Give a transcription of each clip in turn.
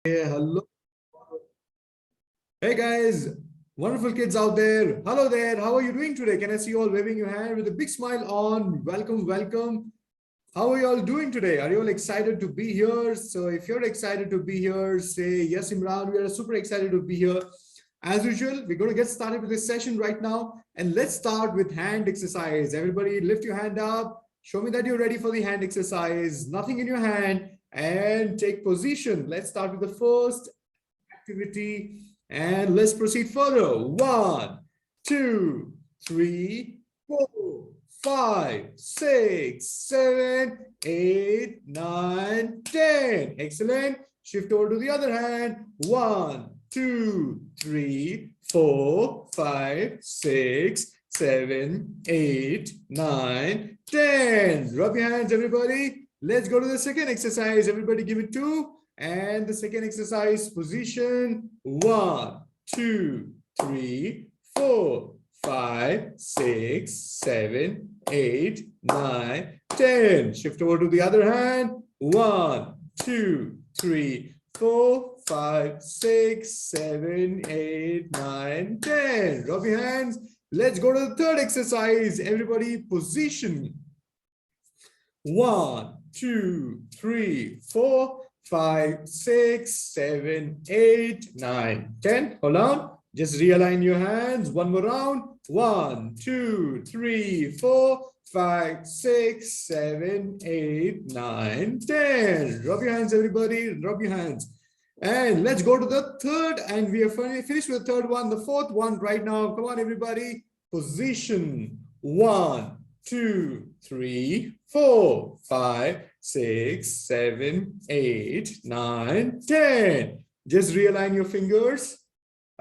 Hey, hello. Hey guys, wonderful kids out there. Hello there. How are you doing today? Can I see you all waving your hand with a big smile on? Welcome, welcome. How are you all doing today? Are you all excited to be here? So if you're excited to be here, say yes, Imran. We are super excited to be here. As usual, we're going to get started with this session right now. And let's start with hand exercise. Everybody lift your hand up. Show me that you're ready for the hand exercise. Nothing in your hand. And take position. Let's start with the first activity. And let's proceed further. 1, 2, 3, 4, 5, 6, 7, 8, 9, 10. Excellent. Shift over to the other hand. 1, 2, 3, 4, 5, 6, 7, 8, 9, 10. Rub your hands, everybody. Let's go to the second exercise. Everybody give it 2. And the second exercise position. 1, 2, 3, 4, 5, 6, 7, 8, 9, 10. Shift over to the other hand. 1, 2, 3, 4, 5, 6, 7, 8, 9, 10. Rub your hands. Let's go to the third exercise. Everybody position. 1, 2, 3, 4, 5, 6, 7, 8, 9, 10. Hold on. Just realign your hands. One more round. 1, 2, 3, 4, 5, 6, 7, 8, 9, 10. Rub your hands, everybody. Rub your hands. And let's go to the third. And we are finished with the third one. The fourth one right now. Come on, everybody. Position. 1, 2, 3, 4, 5, 6, 7, 8, 9, 10. Just realign your fingers.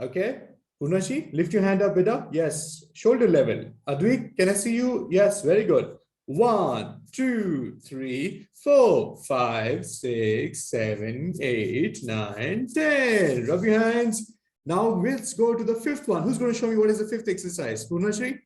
Okay. Punashi, lift your hand up, beta. Yes. Shoulder level. Advik, can I see you? Yes. Very good. 1, 2, 3, 4, 5, 6, 7, 8, 9, 10. Rub your hands. Now let's go to the fifth one. Who's going to show me what is the fifth exercise? Punashi?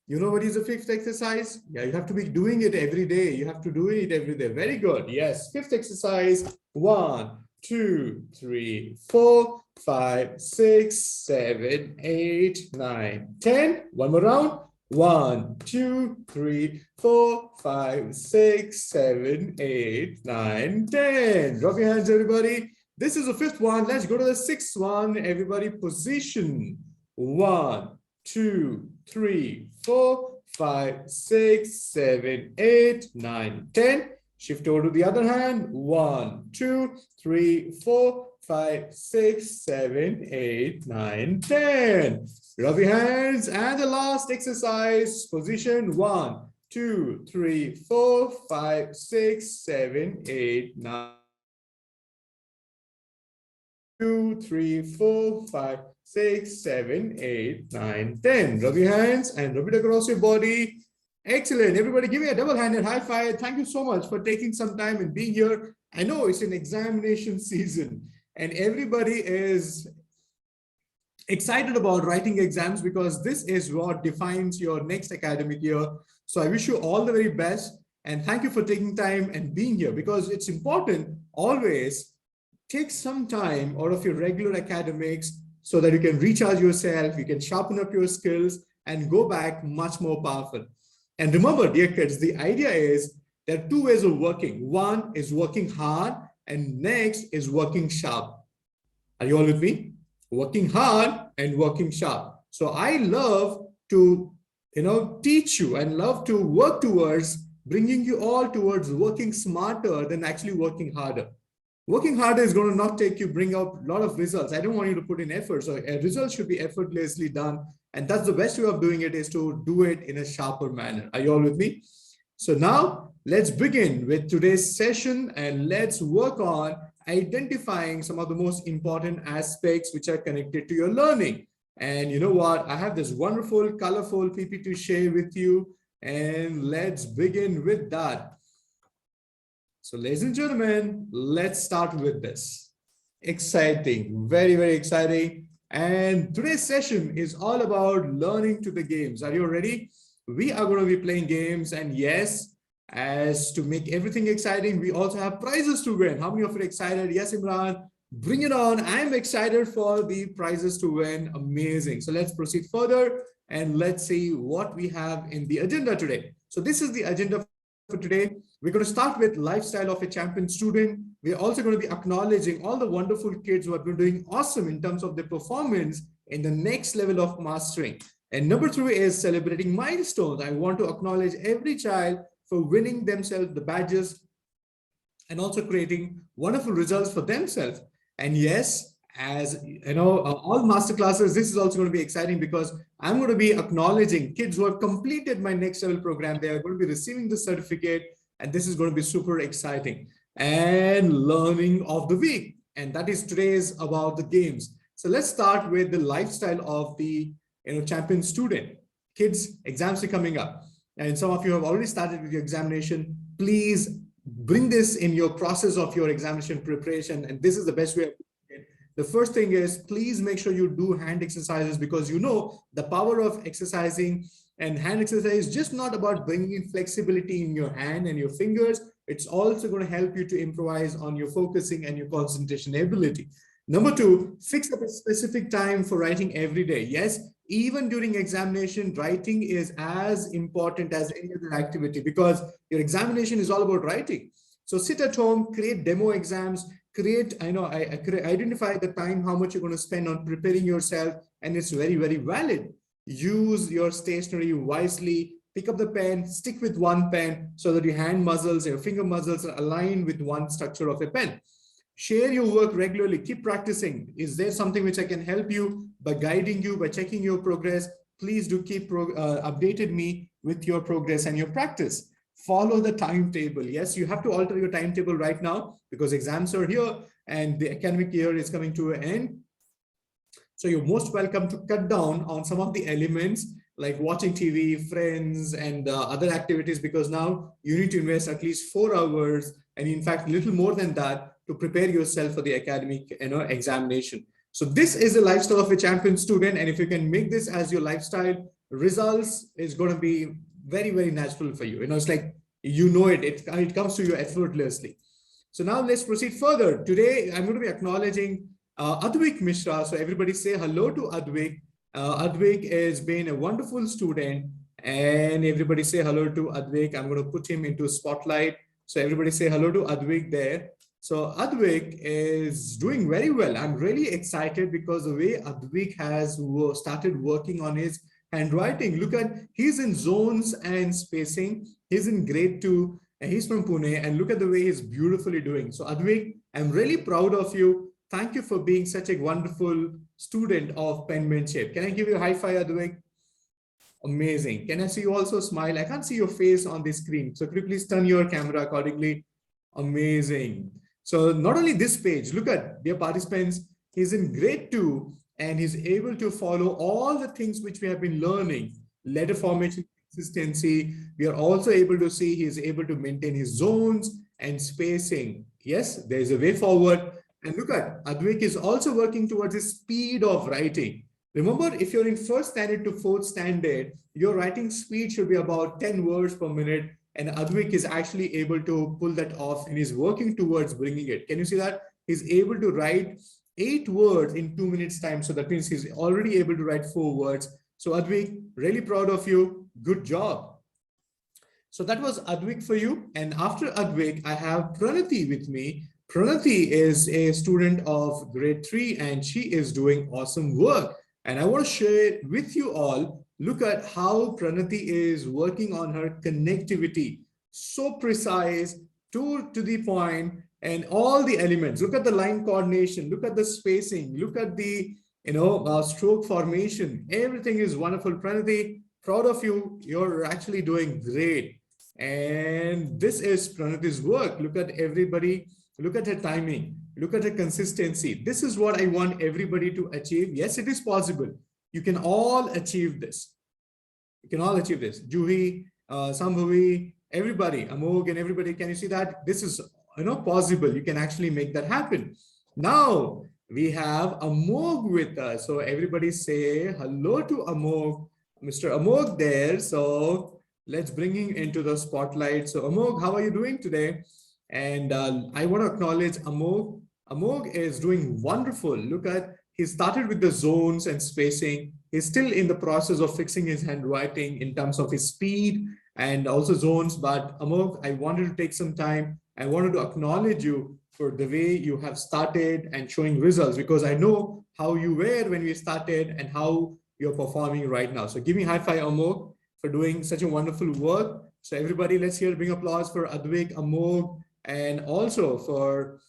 You know what is the fifth exercise? Yeah, you have to be doing it every day. You have to do it every day. Very good. Yes. Fifth exercise. 1, 2, 3, 4, 5, 6, 7, 8, 9, 10. One more round. 1, 2, 3, 4, 5, 6, 7, 8, 9, 10. Rub your hands, everybody. This is the fifth one. Let's go to the sixth one. Everybody position. 1, 2, 3, 4, 5, 6, 7, 8, 9, 10. Shift over to the other hand. 1, 2, 3, 4, 5, 6, 7, 8, 9, 10. Rub your hands. And the last exercise, position. 1, 2, 3, 4, 5, 6, 7, 8, 9. 2, 3, 4, 5, 6, 7, 8, 9, 10. Rub your hands and rub it across your body. Excellent. Everybody give me a double-handed high five. Thank you so much for taking some time and being here. I know it's an examination season and everybody is excited about writing exams because this is what defines your next academic year. So I wish you all the very best and thank you for taking time and being here because it's important always take some time out of your regular academics so that you can recharge yourself, you can sharpen up your skills and go back much more powerful. And remember, dear kids, the idea is there are two ways of working. One is working hard and next is working sharp. Are you all with me? Working hard and working sharp. So I love to, teach you and love to work towards bringing you all towards working smarter than actually working harder. Working harder is going to not bring out a lot of results. I don't want you to put in effort. So a result should be effortlessly done. And that's the best way of doing it is to do it in a sharper manner. Are you all with me? So now let's begin with today's session and let's work on identifying some of the most important aspects which are connected to your learning. And you know what? I have this wonderful, colorful PPT to share with you. And let's begin with that. So ladies and gentlemen, let's start with this. Exciting, very, very exciting. And today's session is all about learning to the games. Are you ready? We are going to be playing games and yes, as to make everything exciting, we also have prizes to win. How many of you are excited? Yes, Imran, bring it on. I'm excited for the prizes to win. Amazing. So let's proceed further and let's see what we have in the agenda today. So this is the agenda for today. We're going to start with lifestyle of a champion student. We're also going to be acknowledging all the wonderful kids who have been doing awesome in terms of their performance in the next level of mastering. And number 3 is celebrating milestones. I want to acknowledge every child for winning themselves the badges and also creating wonderful results for themselves. And yes, as you know, all master classes, this is also going to be exciting because I'm going to be acknowledging kids who have completed my next level program. They are going to be receiving the certificate, and this is going to be super exciting. And learning of the week, and that is today's about the games. So let's start with the lifestyle of the champion student. Kids, exams are coming up, and some of you have already started with your examination. Please bring this in your process of your examination preparation, and this is the best way of doing it. The first thing is, please make sure you do hand exercises, because you know the power of exercising. And hand exercise is just not about bringing in flexibility in your hand and your fingers. It's also going to help you to improvise on your focusing and your concentration ability. Number 2, fix up a specific time for writing every day. Yes, even during examination, writing is as important as any other activity, because your examination is all about writing. So sit at home, create demo exams, identify the time, how much you're going to spend on preparing yourself, and it's very, very valid. Use your stationery wisely. Pick up the pen, stick with one pen so that your hand muscles, your finger muscles are aligned with one structure of a pen. Share your work regularly. Keep practicing. Is there something which I can help you by guiding you, by checking your progress? Please do keep updated me with your progress and your practice. Follow the timetable. Yes, you have to alter your timetable right now because exams are here and the academic year is coming to an end. So you're most welcome to cut down on some of the elements like watching TV, friends, and other activities, because now you need to invest at least 4 hours, and in fact, a little more than that, to prepare yourself for the academic examination. So this is the lifestyle of a champion student, and if you can make this as your lifestyle, results is going to be very, very natural for you. It's like it comes to you effortlessly. So now let's proceed further. Today, I'm going to be acknowledging Advik Mishra. So everybody say hello to Advik. Advik has been a wonderful student, and everybody say hello to Advik. I'm going to put him into spotlight. So everybody say hello to Advik there. So Advik is doing very well. I'm really excited because the way Advik has started working on his handwriting. Look at, he's in zones and spacing. He's in grade 2 and he's from Pune, and look at the way he's beautifully doing. So Advik, I'm really proud of you. Thank you for being such a wonderful student of penmanship. Can I give you a high five, Advik? Amazing. Can I see you also smile? I can't see your face on the screen. So could you please turn your camera accordingly? Amazing. So not only this page, look at, dear participants, he's in grade 2 and he's able to follow all the things which we have been learning. Letter formation, consistency. We are also able to see he's able to maintain his zones and spacing. Yes, there's a way forward. And look at, Advik is also working towards the speed of writing. Remember, if you're in 1st standard to 4th standard, your writing speed should be about 10 words per minute. And Advik is actually able to pull that off and is working towards bringing it. Can you see that? He's able to write 8 words in 2 minutes time. So that means he's already able to write 4 words. So Advik, really proud of you. Good job. So that was Advik for you. And after Advik, I have Pranati with me. Pranati is a student of grade 3 and she is doing awesome work. And I want to share it with you all. Look at how Pranati is working on her connectivity. So precise, to the point, and all the elements. Look at the line coordination. Look at the spacing. Look at the stroke formation. Everything is wonderful. Pranati, proud of you. You're actually doing great. And this is Pranati's work. Look at everybody. Look at her timing. Look at her consistency. This is what I want everybody to achieve. Yes, it is possible. You can all achieve this. You can all achieve this. Juhi, Sambhavi, everybody, Amog and everybody, can you see that? This is possible. You can actually make that happen. Now, we have Amog with us. So everybody say hello to Amog. Mr. Amog there. So let's bring him into the spotlight. So Amog, how are you doing today? And I want to acknowledge Amog. Amog is doing wonderful. Look at, he started with the zones and spacing. He's still in the process of fixing his handwriting in terms of his speed and also zones. But Amog, I wanted to take some time. I wanted to acknowledge you for the way you have started and showing results, because I know how you were when we started and how you're performing right now. So give me high five, Amog, for doing such a wonderful work. So everybody, let's hear a big applause for Advik, Amog, and also for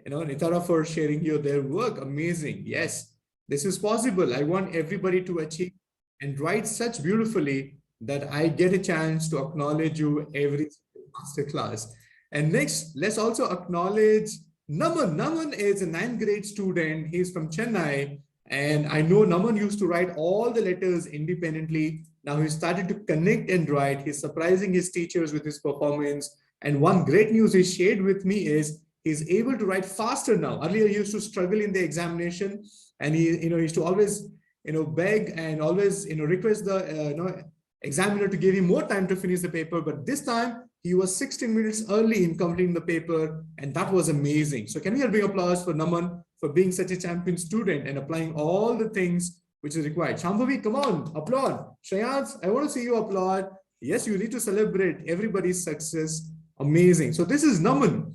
Nitara for sharing their work. Amazing. Yes, this is possible. I want everybody to achieve and write such beautifully that I get a chance to acknowledge you every masterclass. And next, let's also acknowledge Naman. Naman is a 9th grade student. He's from Chennai. And I know Naman used to write all the letters independently. Now he started to connect and write. He's surprising his teachers with his performance. And one great news he shared with me is he's able to write faster now. Earlier, he used to struggle in the examination, and he used to always beg and always request the examiner to give him more time to finish the paper. But this time he was 16 minutes early in completing the paper, and that was amazing. So can we have a big applause for Naman for being such a champion student and applying all the things which is required. Shambhavi, come on, applaud. Shreyans, I want to see you applaud. Yes, you need to celebrate everybody's success. Amazing. So this is Naman,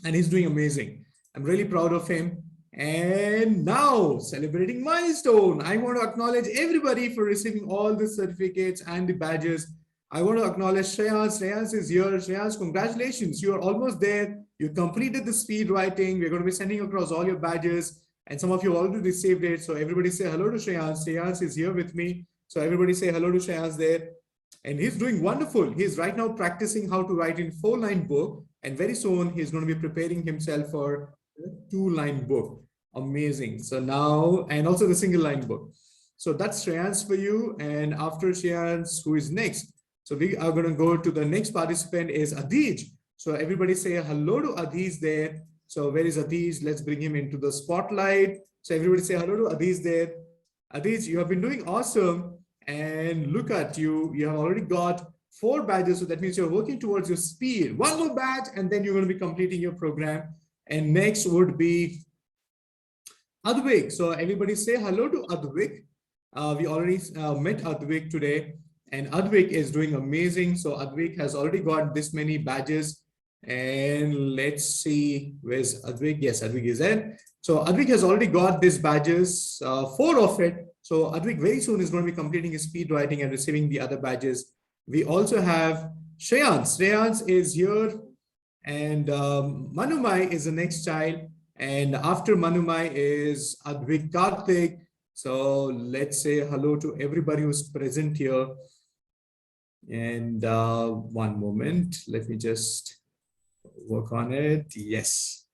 and he's doing amazing. I'm really proud of him. And now, celebrating Milestone, I want to acknowledge everybody for receiving all the certificates and the badges. I want to acknowledge Shreyans. Shreyans is here. Shreyans, congratulations. You are almost there. You completed the speed writing. We're going to be sending across all your badges. And some of you already received it. So everybody say hello to Shreyans. Shreyans is here with me. So everybody say hello to Shreyans there. And he's doing wonderful. He's right now practicing how to write in 4-line book. And very soon he's going to be preparing himself for a 2-line book. Amazing. So now, and also the single line book. So that's Shreyans for you. And after Shreyans, who is next? So we are going to go to the next participant is Adij. So everybody say hello to Adij there. So where is Adij? Let's bring him into the spotlight. So everybody say hello to Adij there. Adij, you have been doing awesome. And look at you. You have already got 4 badges. So that means you're working towards your speed. 1 more badge, and then you're going to be completing your program. And next would be Advik. So everybody say hello to Advik. We already met Advik today, and Advik is doing amazing. So Advik has already got this many badges. And let's see, where's Advik? Yes, Advik is there. So Advik has already got these badges, 4 of it. So Advik very soon is going to be completing his speed writing and receiving the other badges. We also have Shreyans. Shreyans is here, and Manumai is the next child. And after Manumai is Advik Karthik. So let's say hello to everybody who's present here. And one moment, let me just work on it. Yes.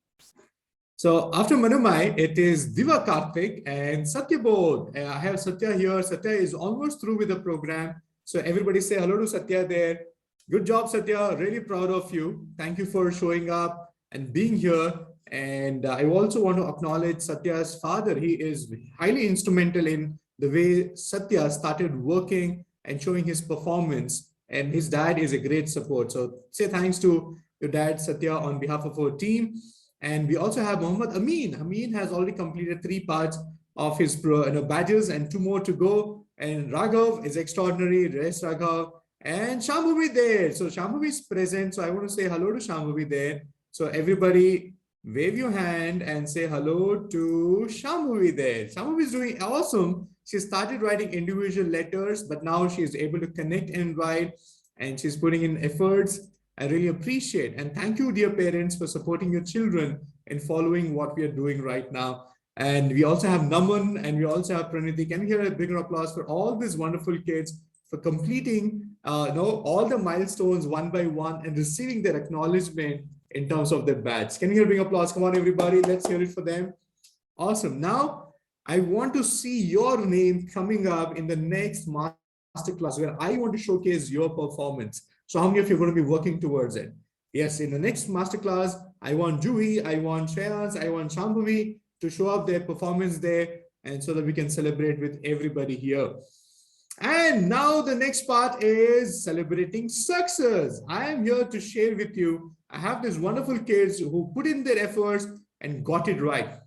So after Manumai, it is Diva Karthik and Satya Bodh. I have Satya here. Satya is almost through with the program. So everybody say hello to Satya there. Good job, Satya. Really proud of you. Thank you for showing up and being here. And I also want to acknowledge Satya's father. He is highly instrumental in the way Satya started working and showing his performance. And his dad is a great support. So say thanks to your dad, Satya, on behalf of our team. And we also have Muhammad Amin. Amin has already completed 3 parts of his badges and 2 more to go. And Raghav is extraordinary. Rest Raghav. And Shambhavi there. So Shambhavi is present. So I want to say hello to Shambhavi there. So everybody wave your hand and say hello to Shambhavi there. Shambhavi is doing awesome. She started writing individual letters, but now she is able to connect and write, and she's putting in efforts. I really appreciate. And thank you, dear parents, for supporting your children and following what we are doing right now. And we also have Naman, and we also have Praniti. Can we hear a bigger applause for all these wonderful kids for completing all the milestones one by one and receiving their acknowledgement in terms of their badge. Can you hear a big applause? Come on, everybody. Let's hear it for them. Awesome. Now, I want to see your name coming up in the next masterclass where I want to showcase your performance. So how many of you are going to be working towards it? Yes, in the next masterclass, I want Juhi, I want Shreyans, I want Shambhavi to show up their performance there, and so that we can celebrate with everybody here. And now the next part is celebrating success. I am here to share with you. I have these wonderful kids who put in their efforts and got it right.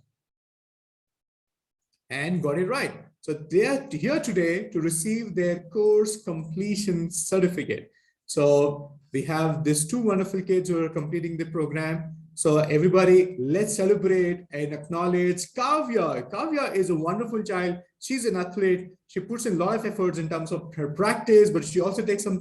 So they are here today to receive their course completion certificate. So we have these two wonderful kids who are completing the program. So everybody, let's celebrate and acknowledge Kavya. Kavya is a wonderful child. She's an athlete. She puts in a lot of efforts in terms of her practice, but she also takes some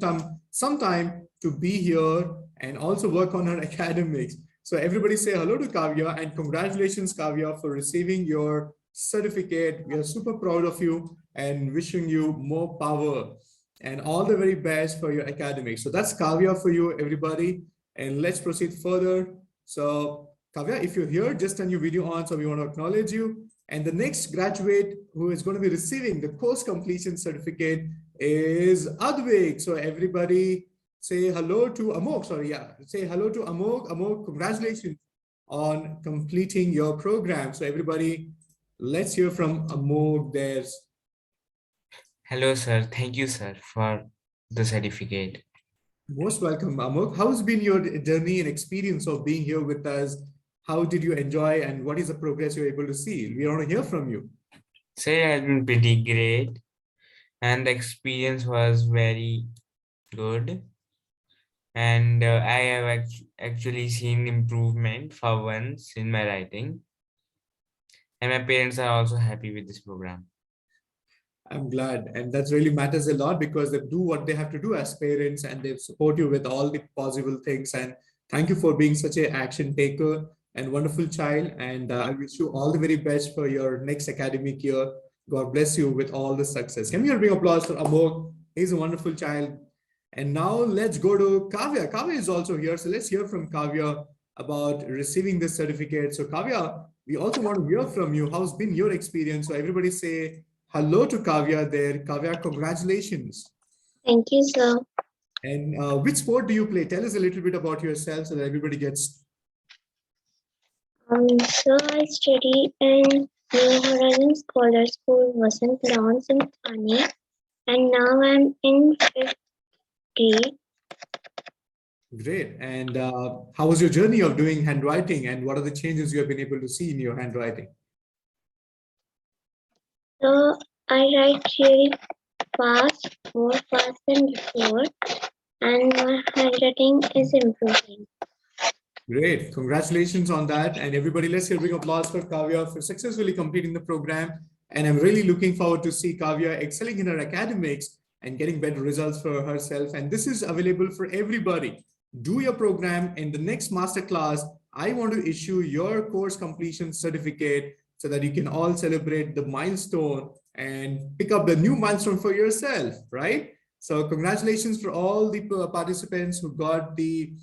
time to be here and also work on her academics. So everybody say hello to Kavya and congratulations, Kavya, for receiving your certificate. We are super proud of you and wishing you more power and all the very best for your academics. So that's Kavya for you, everybody. And let's proceed further. So Kavya, if you're here, just turn your video on. So we want to acknowledge you. And the next graduate who is going to be receiving the course completion certificate is Advik. So everybody say hello to Amok. Say hello to Amok. Amok, congratulations on completing your program. So everybody, let's hear from Amok. Hello, sir. Thank you, sir, for the certificate. Most welcome, Amok. How's been your journey and experience of being here with us? How did you enjoy and what is the progress you're able to see? We want to hear from you. Sir, it has been pretty great and the experience was very good. And I have actually seen improvement for once in my writing. And my parents are also happy with this program. I'm glad. And that really matters a lot because they do what they have to do as parents and they support you with all the possible things. And thank you for being such an action taker and wonderful child. And I wish you all the very best for your next academic year. God bless you with all the success. Can we have a big applause for Amok? He's a wonderful child. And now let's go to Kavya. Kavya is also here. So let's hear from Kavya about receiving this certificate. So Kavya, we also want to hear from you. How's been your experience? So everybody say, hello to Kavya there. Kavya, congratulations. Thank you, sir. And which sport do you play? Tell us a little bit about yourself so that everybody gets. So I study in New Horizon Scholar School, Vasant Lawns in Thane, and now I'm in 5th grade. Great. And how was your journey of doing handwriting and what are the changes you have been able to see in your handwriting? So I write really fast, more fast than before, and my handwriting is improving. Great. Congratulations on that. And everybody, let's hear a big applause for Kavya for successfully completing the program. And I'm really looking forward to see Kavya excelling in her academics and getting better results for herself. And this is available for everybody. Do your program. In the next masterclass, I want to issue your course completion certificate so that you can all celebrate the milestone and pick up the new milestone for yourself, right? So congratulations for all the participants who got the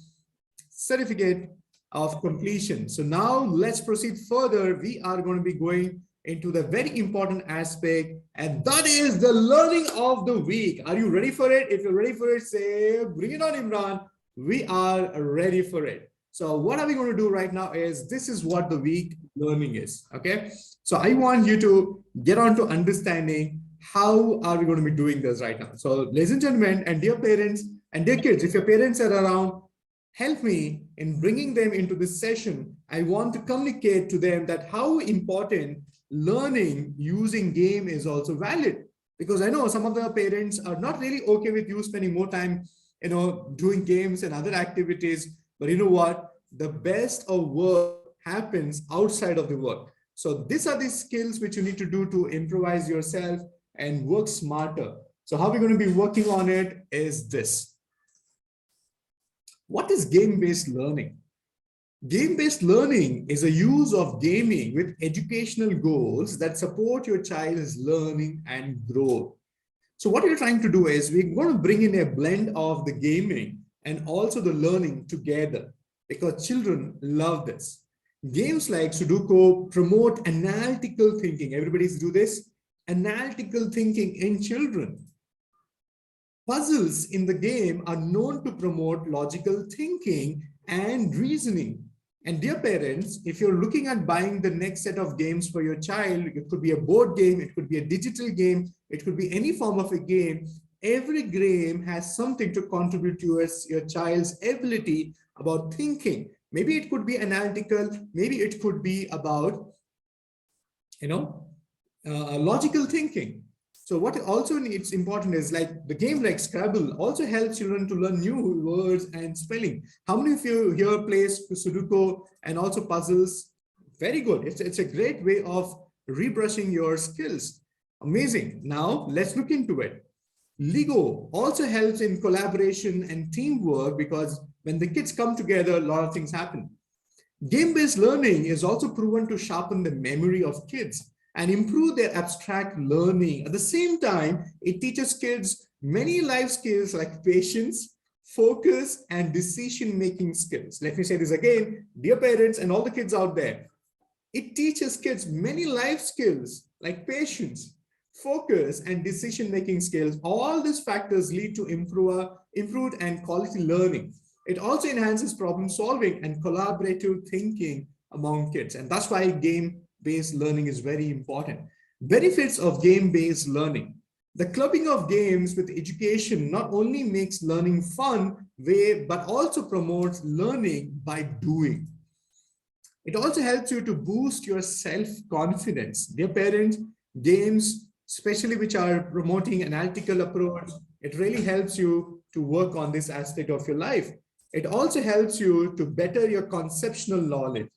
certificate of completion. So now let's proceed further. We are going to be going into the very important aspect, and that is the learning of the week. Are you ready for it? If you're ready for it, say, bring it on, Imran. We are ready for it. So what are we going to do right now is this is what the week learning is. Okay. So I want you to get on to understanding how are we going to be doing this right now. So ladies and gentlemen, and dear parents and dear kids, if your parents are around, help me in bringing them into this session. I want to communicate to them that how important learning using game is also valid. Because I know some of the parents are not really okay with you spending more time, doing games and other activities. But you know what? The best of work happens outside of the work. So these are the skills which you need to do to improvise yourself and work smarter. So how we're going to be working on it is this. What is game-based learning? Game-based learning is a use of gaming with educational goals that support your child's learning and growth. So what we're trying to do is we're going to bring in a blend of the gaming and also the learning together because children love this. Games like Sudoku promote analytical thinking. Everybody's do this. Analytical thinking in children. Puzzles in the game are known to promote logical thinking and reasoning. And dear parents, if you're looking at buying the next set of games for your child, it could be a board game, it could be a digital game, it could be any form of a game. Every game has something to contribute to your child's ability about thinking. Maybe it could be analytical, maybe it could be about, logical thinking. So what also it's important is like the game like Scrabble also helps children to learn new words and spelling. How many of you here plays Sudoku and also puzzles? Very good. It's a great way of rebrushing your skills. Amazing. Now let's look into it. Lego also helps in collaboration and teamwork because when the kids come together, a lot of things happen. Game-based learning is also proven to sharpen the memory of kids and improve their abstract learning. At the same time, it teaches kids many life skills like patience, focus, and decision-making skills. Let me say this again, dear parents and all the kids out there. It teaches kids many life skills like patience, focus, and decision-making skills. All these factors lead to improved and quality learning. It also enhances problem solving and collaborative thinking among kids. And that's why game-based learning is very important. Benefits of game-based learning. The clubbing of games with education not only makes learning fun, but also promotes learning by doing. It also helps you to boost your self-confidence. Dear parents, games, especially which are promoting analytical approach, it really helps you to work on this aspect of your life. It also helps you to better your conceptual knowledge.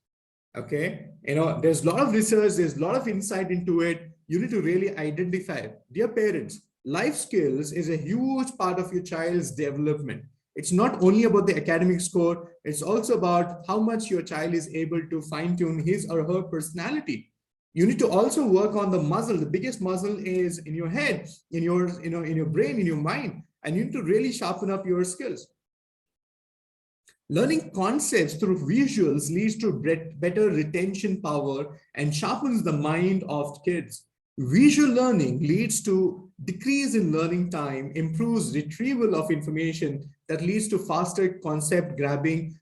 Okay, there's a lot of research, there's a lot of insight into it. You need to really identify. Dear parents, life skills is a huge part of your child's development. It's not only about the academic score, it's also about how much your child is able to fine-tune his or her personality. You need to also work on the muscle. The biggest muscle is in your head, in your brain, in your mind, and you need to really sharpen up your skills. Learning concepts through visuals leads to better retention power and sharpens the mind of kids. Visual learning leads to decrease in learning time, improves retrieval of information that leads to faster concept grabbing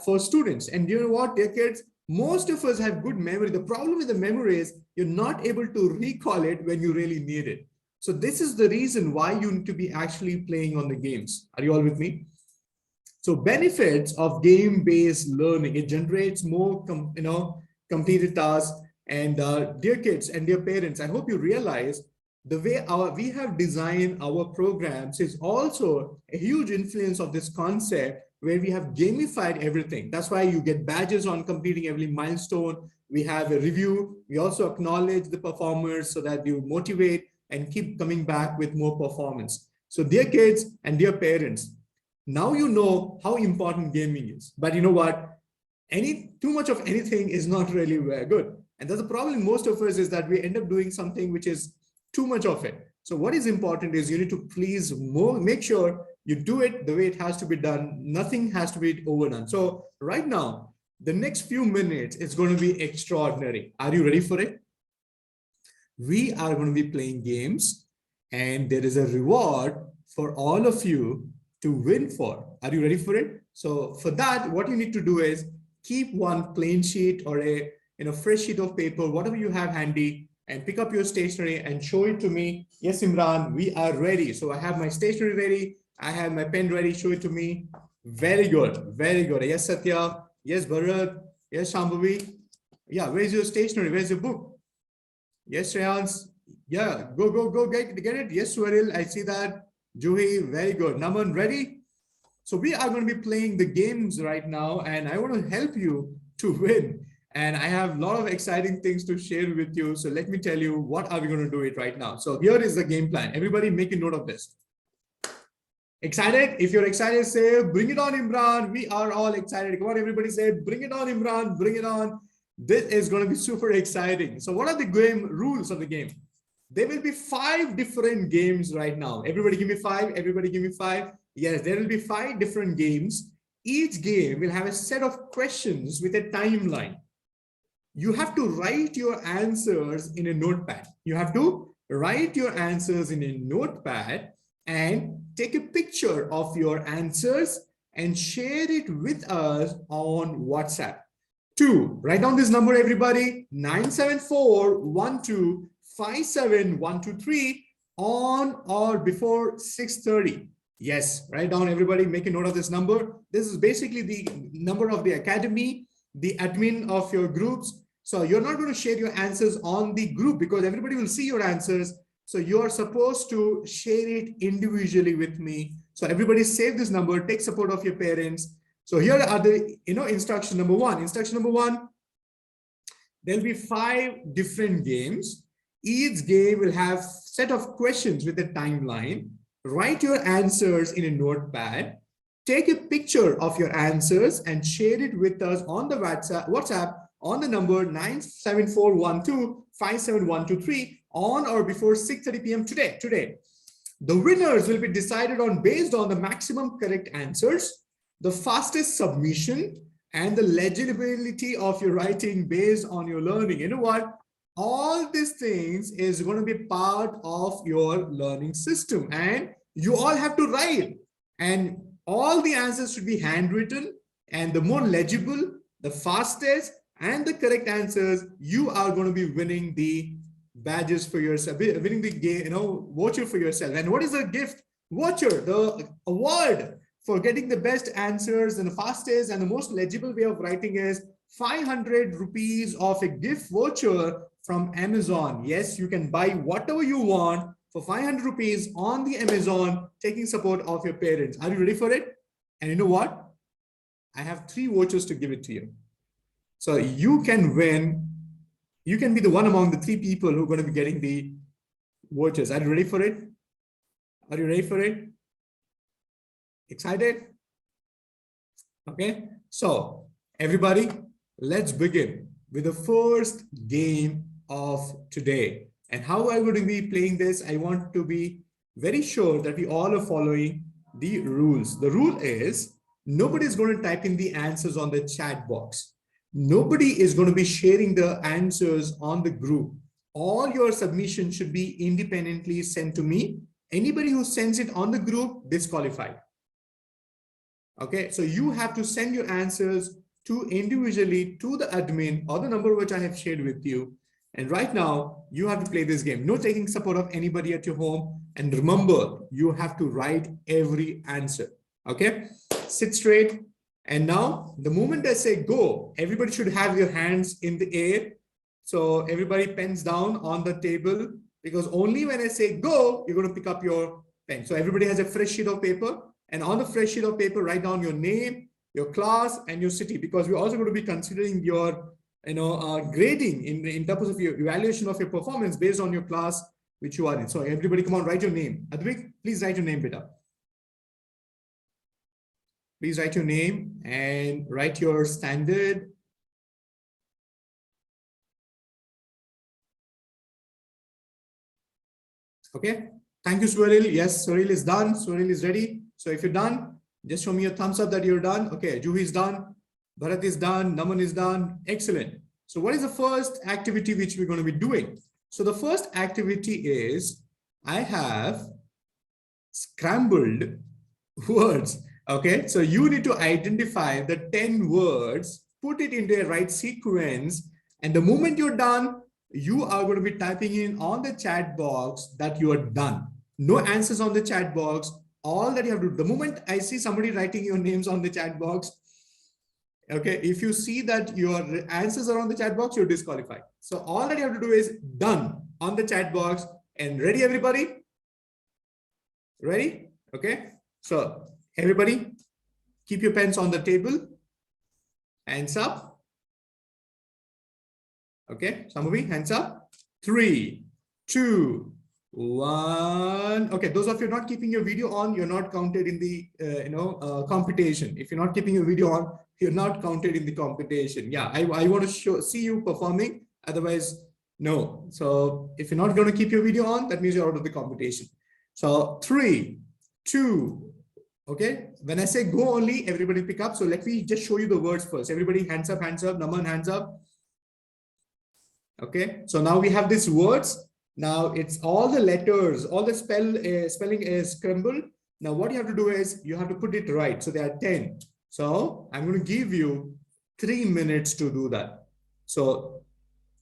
for students. And you know what, dear kids, most of us have good memory. The problem with the memory is you're not able to recall it when you really need it. So this is the reason why you need to be actually playing on the games. Are you all with me? So benefits of game-based learning, it generates more completed tasks. And dear kids and dear parents, I hope you realize the way we have designed our programs is also a huge influence of this concept where we have gamified everything. That's why you get badges on completing every milestone. We have a review. We also acknowledge the performers so that you motivate and keep coming back with more performance. So dear kids and dear parents, now you know how important gaming is. But you know what? Too much of anything is not really very good. And that's the problem most of us is that we end up doing something which is too much of it. So what is important is you need to please make sure you do it the way it has to be done. Nothing has to be overdone. So right now, the next few minutes is going to be extraordinary. Are you ready for it? We are going to be playing games and there is a reward for all of you to win for. Are you ready for it? So for that, what you need to do is keep one plain sheet or a fresh sheet of paper, whatever you have handy, and pick up your stationery and show it to me. Yes, Imran, we are ready. So I have my stationery ready. I have my pen ready. Show it to me. Very good. Very good. Yes, Satya. Yes, Bharat. Yes, Shambhavi. Yeah, where's your stationery? Where's your book? Yes, Shreyans. Yeah, go get it. Yes, Swaril, I see that. Juhi, very good. Naman, ready? So we are going to be playing the games right now, and I want to help you to win. And I have a lot of exciting things to share with you. So let me tell you what are we going to do it right now. So here is the game plan. Everybody make a note of this. Excited? If you're excited, say, bring it on, Imran. We are all excited. Come on, everybody say, bring it on, Imran. Bring it on. This is going to be super exciting. So what are the game rules of the game? There will be 5 different games right now. Everybody give me 5. Everybody give me 5. Yes, there will be 5 different games. Each game will have a set of questions with a timeline. You have to write your answers in a notepad. You have to write your answers in a notepad and take a picture of your answers and share it with us on WhatsApp. Write down this number, everybody. 974125723 on or before 6:30. Yes, write down, everybody. Make a note of this number. This is basically the number of the academy, the admin of your groups. So you're not going to share your answers on the group because everybody will see your answers. So you are supposed to share it individually with me. So everybody save this number, take support of your parents. So here are the, instruction number one. Instruction number one, there'll be 5 different games. Each game will have set of questions with a timeline. Write your answers in a notepad. Take a picture of your answers and share it with us on the WhatsApp on the number 974125723 on or before 6:30 p.m. today. The winners will be decided on based on the maximum correct answers, the fastest submission, and the legibility of your writing based on your learning. You know what? All these things is going to be part of your learning system, and you all have to write, and all the answers should be handwritten, and the more legible, the fastest, and the correct answers, you are going to be winning the badges for yourself, winning the game, voucher for yourself. And what is the gift voucher? The award for getting the best answers and the fastest and the most legible way of writing is 500 rupees of a gift voucher from Amazon. Yes, you can buy whatever you want for 500 rupees on the Amazon, taking support of your parents. Are you ready for it? And you know what? I have 3 vouchers to give it to you. So you can win. You can be the one among the 3 people who are going to be getting the vouchers. Are you ready for it? Are you ready for it? Excited? Okay. So everybody, let's begin with the first game of today. And how I'm going to be playing this, I want to be very sure that we all are following the rules. The rule is nobody is going to type in the answers on the chat box. Nobody is going to be sharing the answers on the group. All your submissions should be independently sent to me. Anybody who sends it on the group, disqualified. Okay, so you have to send your answers individually to the admin or the number which I have shared with you. And right now, you have to play this game. No taking support of anybody at your home. And remember, you have to write every answer. Okay, sit straight. And now, the moment I say go, everybody should have your hands in the air. So everybody pens down on the table, because only when I say go, you're going to pick up your pen. So everybody has a fresh sheet of paper. And on the fresh sheet of paper, write down your name, your class, and your city, because we're also going to be considering your grading in terms of your evaluation of your performance based on your class which you are in. So everybody, come on, write your name. Advik, please write your name, beta. Please write your name and write your standard. Okay. Thank you, Swaril. Yes, Swaril is done. Swaril is ready. So if you're done, just show me a thumbs up that you're done. Okay, Juhi is done. Bharat is done. Naman is done. Excellent. So what is the first activity which we're going to be doing? So the first activity is I have scrambled words. Okay, so you need to identify the 10 words, put it into a right sequence. And the moment you're done, you are going to be typing in on the chat box that you are done. No answers on the chat box. All that you have to do, the moment I see somebody writing your names on the chat box, okay, if you see that your answers are on the chat box, you're disqualified. So all that you have to do is done on the chat box. And ready, everybody? Ready? Okay. So everybody, keep your pens on the table. Hands up. Okay, Sambhavi, hands up. 3, 2, 1. Okay, those of you not keeping your video on, you're not counted in the competition. If you're not keeping your video on, you're not counted in the competition. Yeah, I want to see you performing. Otherwise, no. So if you're not going to keep your video on, that means you're out of the competition. So 3, 2. Okay, when I say go only, everybody pick up. So let me just show you the words first. Everybody hands up, Naman, hands up. Okay, so now we have these words. Now it's all the letters, all the spelling is scrambled. Now what you have to do is you have to put it right. So there are 10. So I'm going to give you 3 minutes to do that. So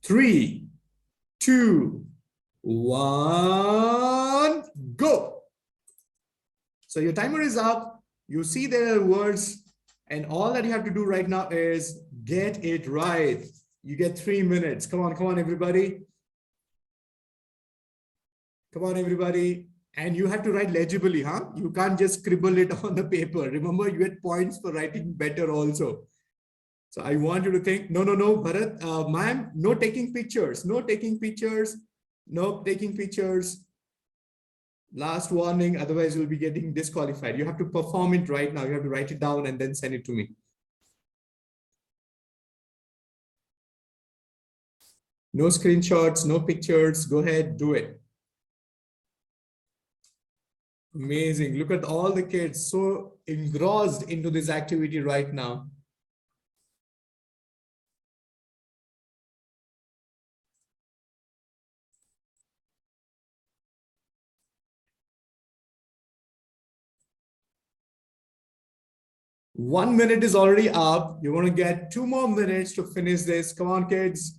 3, 2, 1, go. So your timer is up. You see there are words, and all that you have to do right now is get it right. You get 3 minutes. Come on, everybody. Come on, everybody. And you have to write legibly, huh? You can't just scribble it on the paper. Remember, you get points for writing better also. So I want you to think, no, Bharat, ma'am, no taking pictures, no taking pictures, no taking pictures. Last warning, otherwise you'll be getting disqualified. You have to perform it right now. You have to write it down and then send it to me. No screenshots, no pictures. Go ahead, do it. Amazing. Look at all the kids so engrossed into this activity right now. One minute is already up. You want to get 2 more minutes to finish this. Come on, kids.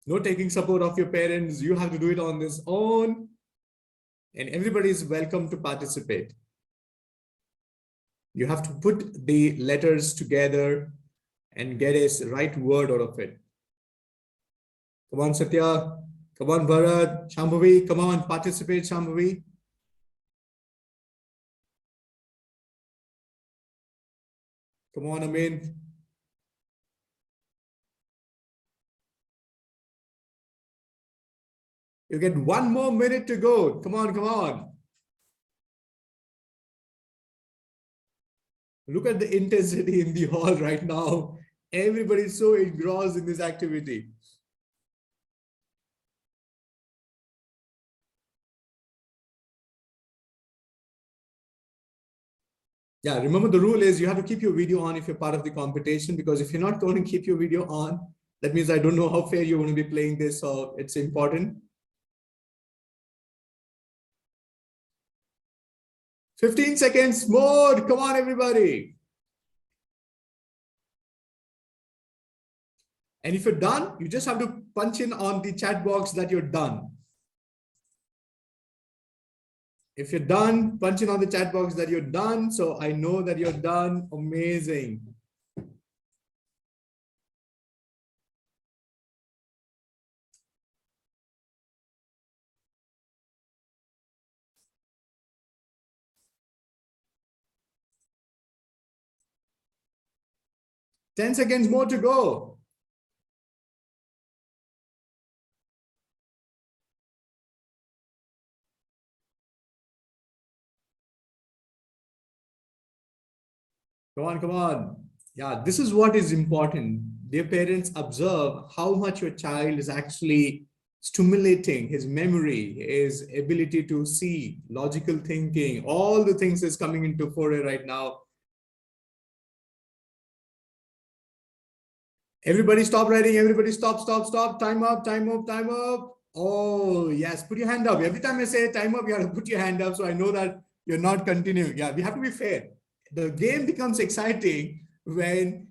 No taking support of your parents. You have to do it on this own. And everybody is welcome to participate. You have to put the letters together and get a right word out of it. Come on, Satya. Come on, Bharat. Shambhavi, come on, participate, Shambhavi. Come on, Amin. You get 1 more minute to go. Come on, come on. Look at the intensity in the hall right now. Everybody's so engrossed in this activity. Yeah, remember the rule is you have to keep your video on if you're part of the competition, because if you're not going to keep your video on, that means I don't know how fair you're going to be playing this, so it's important. 15 seconds more. Come on, everybody. And if you're done, you just have to punch in on the chat box that you're done. If you're done, punch in on the chat box that you're done. So I know that you're done. Amazing. Ten seconds more to go. Come on, come on. Yeah, this is what is important. Dear parents, observe how much your child is actually stimulating his memory, his ability to see, logical thinking, all the things is coming into foray right now. Everybody stop writing. Everybody stop. Time up, time up, time up. Oh, yes. Put your hand up. Every time I say time up, you have to put your hand up. So I know that you're not continuing. Yeah, we have to be fair. The game becomes exciting when,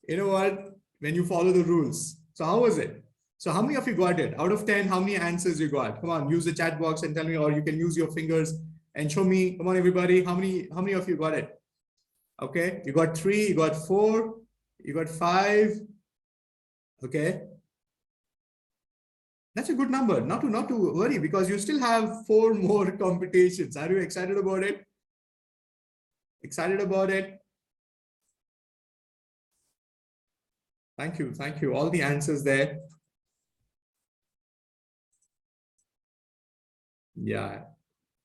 you know what, when you follow the rules. So how was it? So how many of you got it? Out of 10, how many answers you got? Come on, use the chat box and tell me, or you can use your fingers and show me. Come on, everybody. How many of you got it? Okay, you got 3, you got 4, you got 5. Okay. That's a good number. Not to worry, because you still have 4 more competitions. Are you excited about it? Excited about it? Thank you. Thank you. All the answers there. Yeah.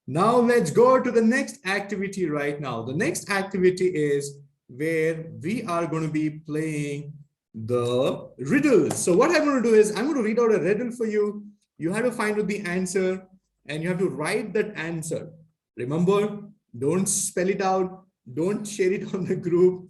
Now let's go to the next activity right now. The next activity is where we are going to be playing the riddles. So what I'm going to do is I'm going to read out a riddle for you. You have to find out the answer and you have to write that answer. Remember, don't spell it out. Don't share it on the group.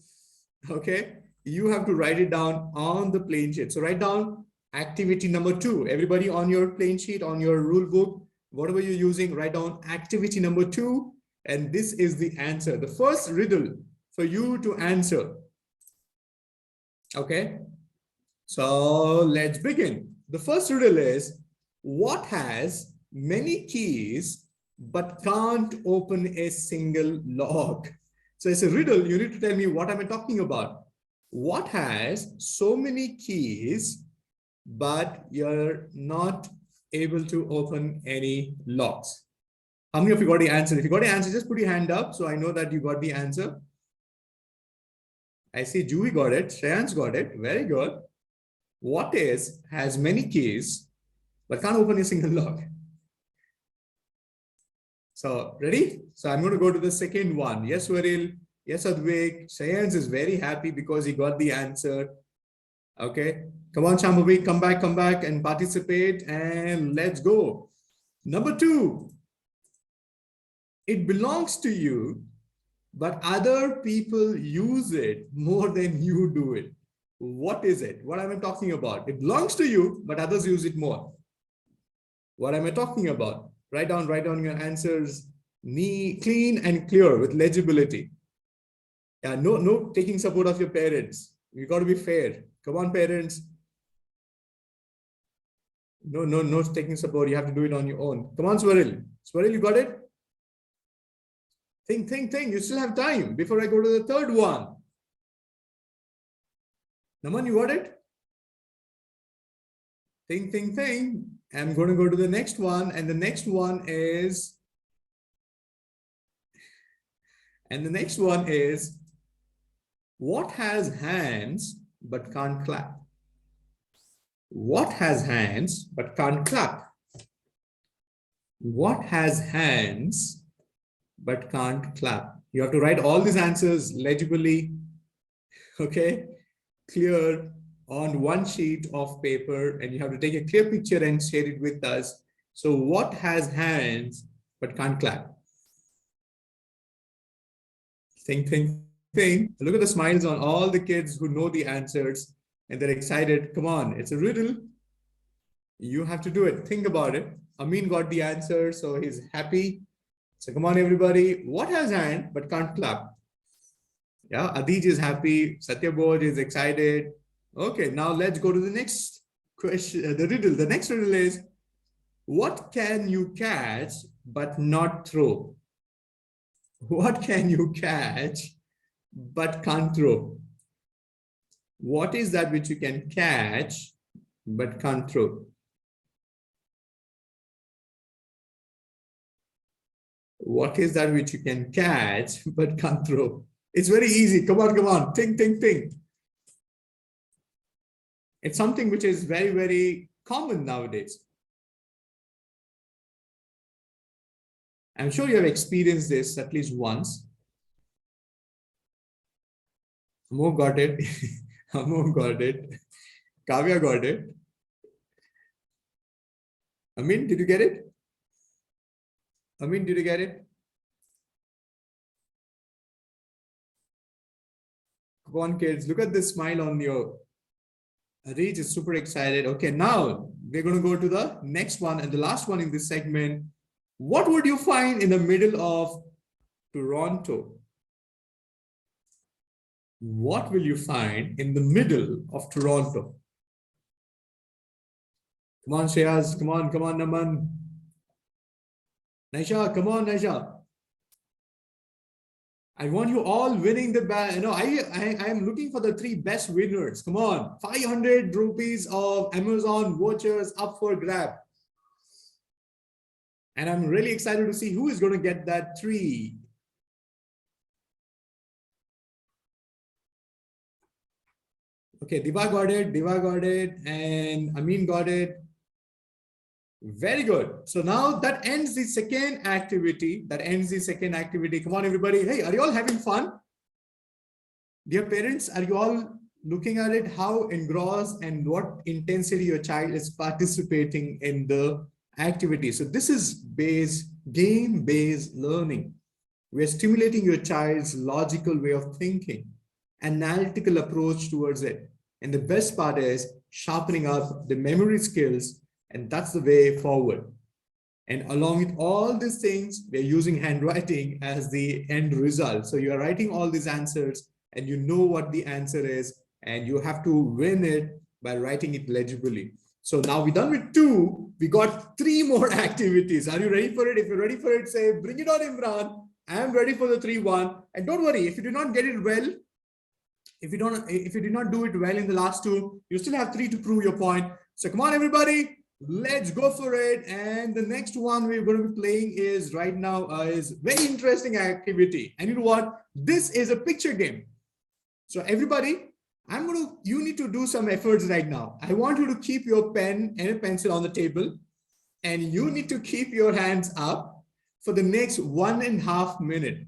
Okay. You have to write it down on the plain sheet. So write down activity number 2. Everybody on your plain sheet, on your rule book, whatever you're using, write down activity number 2. And this is the answer. The first riddle for you to answer. Okay, so let's begin. The first riddle is, what has many keys but can't open a single lock? So it's a riddle. You need to tell me what am I talking about. What has so many keys but you're not able to open any locks? How many of you got the answer? If you got the answer, just put your hand up so I know that you got the answer. I see Juhi got it. Shreyansh got it. Very good. What has many keys but can't open a single lock? So ready? So I'm going to go to the second one. Yes, Varil. Yes, Advik. Shreyansh is very happy because he got the answer. Okay. Come on, Shambhavi, come back and participate and let's go. Number 2. It belongs to you, but other people use it more than you do it. What is it? What am I talking about? It belongs to you, but others use it more. What am I talking about? Write down your answers clean and clear with legibility. Yeah, no taking support of your parents. You got to be fair. Come on, parents. No taking support. You have to do it on your own. Come on, Swaril. Swaril, you got it? Think. You still have time before I go to the third one. Naman, you got it? Think. I'm going to go to the next one. And the next one is, what has hands but can't clap? What has hands but can't clap? What has hands but can't clap? You have to write all these answers legibly, okay, clear on one sheet of paper, and you have to take a clear picture and share it with us. So what has hands but can't clap? Think. Look at the smiles on all the kids who know the answers and they're excited. Come on, it's a riddle. You have to do it. Think about it. Amin got the answer, so he's happy. So come on, everybody. What has hand but can't clap? Yeah, Adij is happy. Satya Boj is excited. Okay, now let's go to the next question. The riddle. The next riddle is, what can you catch but not throw? What can you catch but can't throw? What is that which you can catch but can't throw? What is that which you can catch but can't throw? It's very easy. Come on. Think. It's something which is very, very common nowadays. I'm sure you have experienced this at least once. Mo got it. Mo got it. Kavya got it. Amin, did you get it? Amin, did you get it? Come on, kids. Look at this smile on your... Reach is super excited. Okay, now we're going to go to the next one and the last one in this segment. What would you find in the middle of Toronto? What will you find in the middle of Toronto? Come on, Shayaz. Come on, Naman. Naisha, come on, Naisha. I want you all winning the bag. I am looking for the 3 best winners. Come on, 500 rupees of Amazon vouchers up for grab. And I'm really excited to see who is going to get that 3. Okay, Diva got it, and Amin got it. Very good. So now that ends the second activity. Come on, everybody. Hey, are you all having fun? Dear parents, are you all looking at it? How engrossed and what intensity your child is participating in the activity? So this is game-based learning. We're stimulating your child's logical way of thinking, analytical approach towards it. And the best part is sharpening up the memory skills. And that's the way forward. And along with all these things, we're using handwriting as the end result. So you're writing all these answers and you know what the answer is. and you have to win it by writing it legibly. So now we're done with 2. We got 3 more activities. Are you ready for it? If you're ready for it, say, bring it on, Imran. I'm ready for the 3-1. And don't worry, if you do not get it well, if you did not do it well in the last 2, you still have 3 to prove your point. So come on, everybody, let's go for it. And the next one we're going to be playing is right now is very interesting activity. And you know what? This is a picture game. So everybody, you need to do some efforts right now. I want you to keep your pen and a pencil on the table, and you need to keep your hands up for the next 1.5 minutes.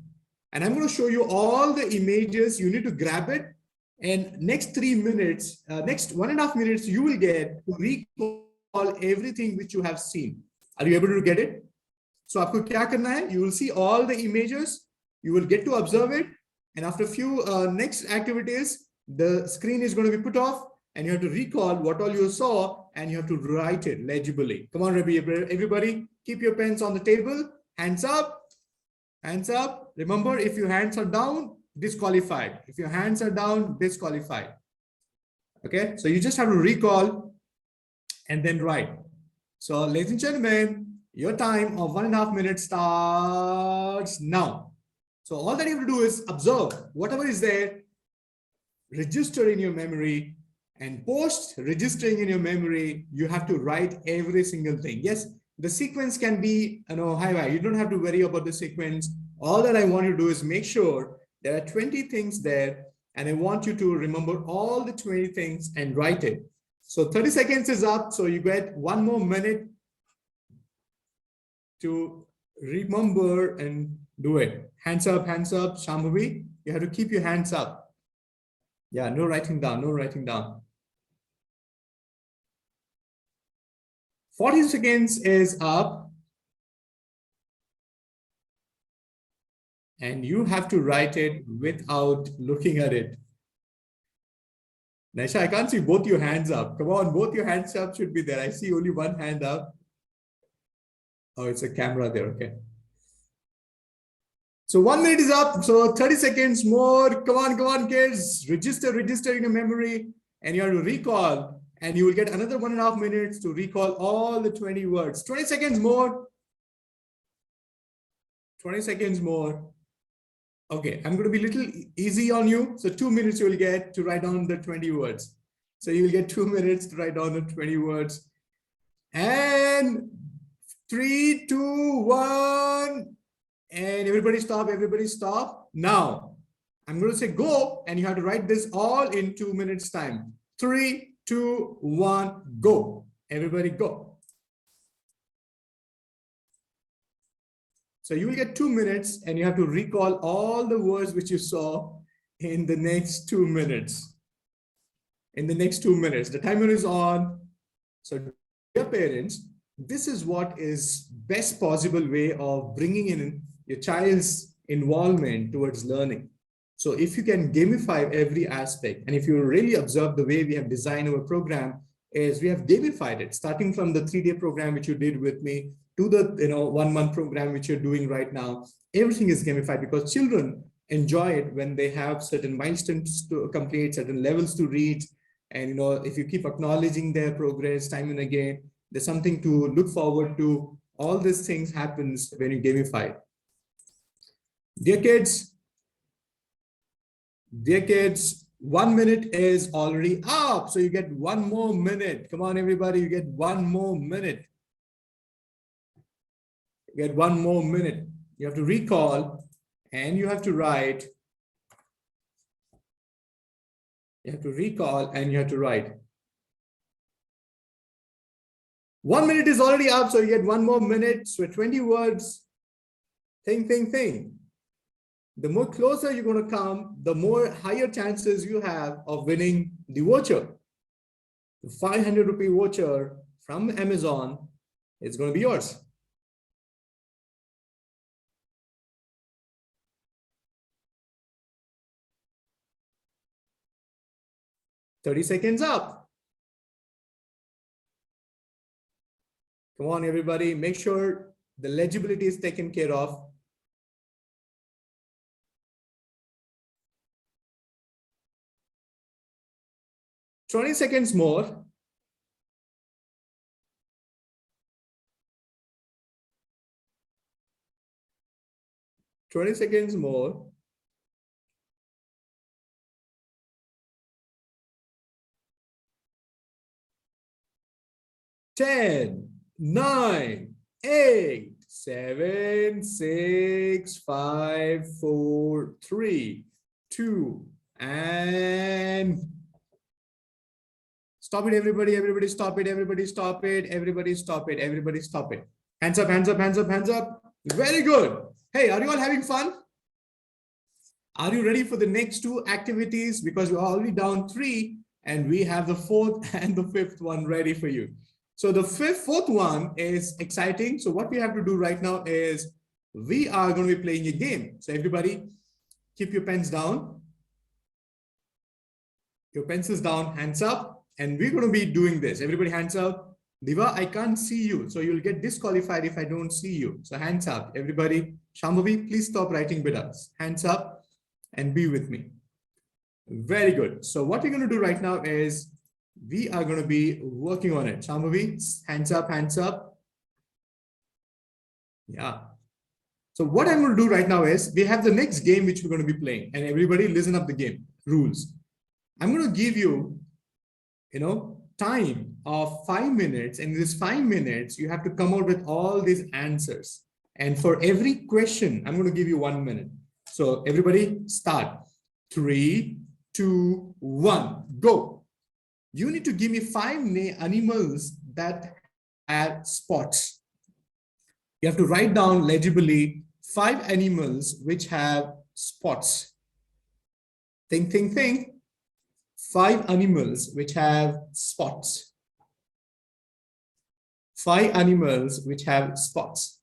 And I'm going to show you all the images. You need to grab it. And next 3 minutes, next 1.5 minutes, you will get to recall everything which you have seen. Are you able to get it? So aapko kya karna hai? You will see all the images. You will get to observe it. And after a few next activities, the screen is going to be put off and you have to recall what all you saw and you have to write it legibly. Come on, everybody, keep your pens on the table. Hands up. Hands up. Remember, if your hands are down, disqualified. If your hands are down, disqualified. Okay, so you just have to recall and then write. So ladies and gentlemen, your time of 1.5 minutes starts now. So all that you have to do is observe whatever is there, register in your memory, and post registering in your memory, you have to write every single thing. Yes, the sequence can be, you don't have to worry about the sequence. All that I want you to do is make sure there are 20 things there, and I want you to remember all the 20 things and write it. So 30 seconds is up, so you get 1 more minute to remember and do it. Hands up, Shambhavi. You have to keep your hands up. Yeah, no writing down, no writing down. 40 seconds is up. And you have to write it without looking at it. Naisha, I can't see both your hands up. Come on, both your hands up should be there. I see only one hand up. Oh, it's a camera there, okay. So 1 minute is up, so 30 seconds more. Come on, kids. Register in your memory, and you have to recall, and you will get another 1.5 minutes to recall all the 20 words. 20 seconds more. 20 seconds more. Okay, I'm going to be a little easy on you. So 2 minutes you will get to write down the 20 words. So you will get 2 minutes to write down the 20 words. And 3, 2, 1. And everybody stop. Now, I'm going to say go, and you have to write this all in 2 minutes time. 3, 2, 1, go. Everybody go. So you will get 2 minutes, and you have to recall all the words which you saw in the next 2 minutes. In the next 2 minutes, the timer is on. So dear parents, this is what is best possible way of bringing in your child's involvement towards learning. So if you can gamify every aspect, and if you really observe the way we have designed our program, is we have gamified it, starting from the 3-day program which you did with me to the 1-month program which you're doing right now. Everything is gamified because children enjoy it when they have certain milestones to complete, certain levels to reach, and if you keep acknowledging their progress time and again, there's something to look forward to. All these things happens when you gamify. Dear kids, 1 minute is already up. So you get 1 more minute. Come on, everybody, you get 1 more minute. You get 1 more minute. You have to recall and you have to write. You have to recall and you have to write. 1 minute is already up, so you get 1 more minute. So 20 words. Think. The more closer you're going to come, the more higher chances you have of winning the voucher. The 500 rupee voucher from Amazon is going to be yours. "30 seconds up. Come on, everybody, make sure the legibility is taken care of. 20 seconds more. Twenty seconds more. 10, 9, 8, 7, 6, 5, 4, 3, 2, and stop it, everybody. Everybody stop it. Everybody stop it. Everybody stop it. Everybody stop it. Hands up, hands up, hands up, hands up. Very good. Hey, are you all having fun? Are you ready for the next two activities? Because you're already down 3 and we have the 4th and the 5th one ready for you. So the 4th one is exciting. So what we have to do right now is we are going to be playing a game. So everybody keep your pens down. Your pencils down, hands up. And we're going to be doing this. Everybody hands up. Diva, I can't see you. So you'll get disqualified if I don't see you. So hands up. Everybody. Shambhavi, please stop writing with us. Hands up and be with me. Very good. So what we're going to do right now is we are going to be working on it. Shambhavi, hands up, hands up. Yeah. So what I'm going to do right now is we have the next game which we're going to be playing, and everybody listen up the game rules. I'm going to give you, time of 5 minutes, and in this 5 minutes, you have to come out with all these answers. And for every question, I'm going to give you 1 minute. So everybody start. 3, 2, 1, go. You need to give me 5 animals that have spots. You have to write down legibly 5 animals which have spots. Think, think, think. 5 animals which have spots. 5 animals which have spots.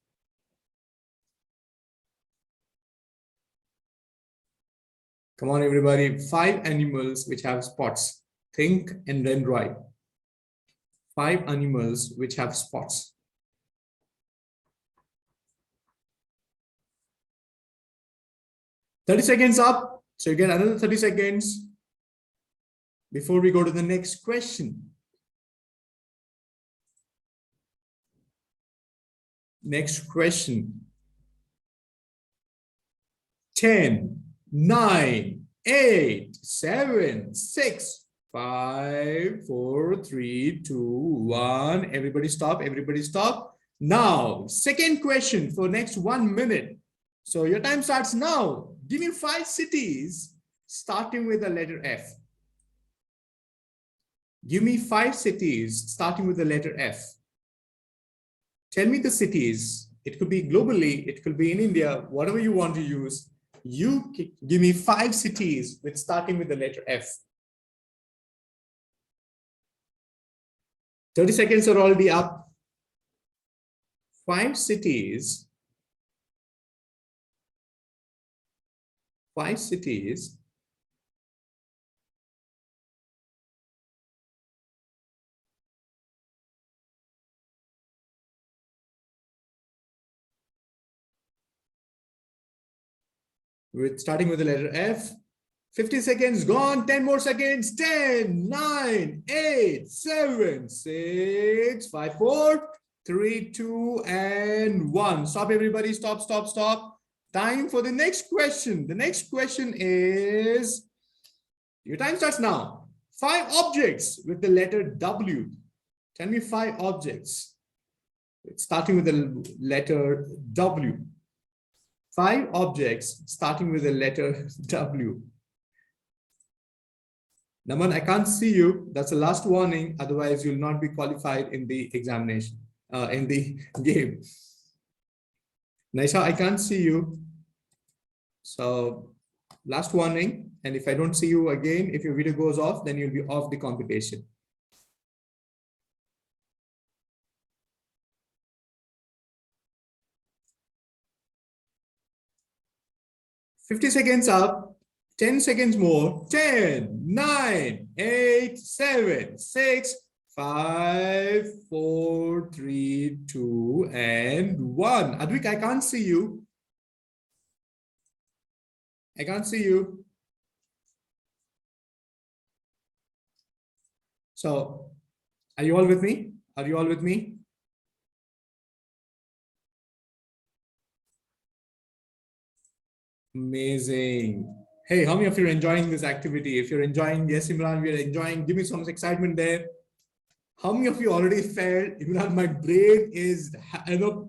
Come on, everybody. 5 animals which have spots. Think and then write. 5 animals which have spots. "30 seconds up. So you get another 30 seconds before we go to the next question. Next question. 10, 9, 8, 7, 6, 5, 4, 3, 2, 1. Everybody stop. Everybody stop. Now, second question for next 1 minute. So your time starts now. Give me 5 cities starting with the letter F. Give me 5 cities starting with the letter F. Tell me the cities. It could be globally. It could be in India. Whatever you want to use. You give me 5 cities with starting with the letter F. 30 seconds are already up. 5 cities. 5 cities. Starting with the letter F. 50 seconds gone. 10 more seconds. 10, 9, 8, 7, 6, 5, 4, 3, 2, and 1. Stop, everybody. Stop, stop, stop. Time for the next question. The next question is, your time starts now. 5 objects with the letter W. Tell me 5 objects starting with the letter W. 5 objects starting with the letter W. Naman, I can't see you. That's the last warning. Otherwise, you'll not be qualified in the examination, in the game. Naisha, I can't see you. So last warning. And if I don't see you again, if your video goes off, then you'll be off the competition. "50 seconds up, 10 seconds more. 10, 9, 8, 7, 6, 5, 4, 3, 2, and 1. Advik, I can't see you. I can't see you. So are you all with me? Are you all with me? Amazing. Hey, how many of you are enjoying this activity? If you're enjoying, yes, Imran, we are enjoying. Give me some excitement there. How many of you already felt, Imran, my brain is,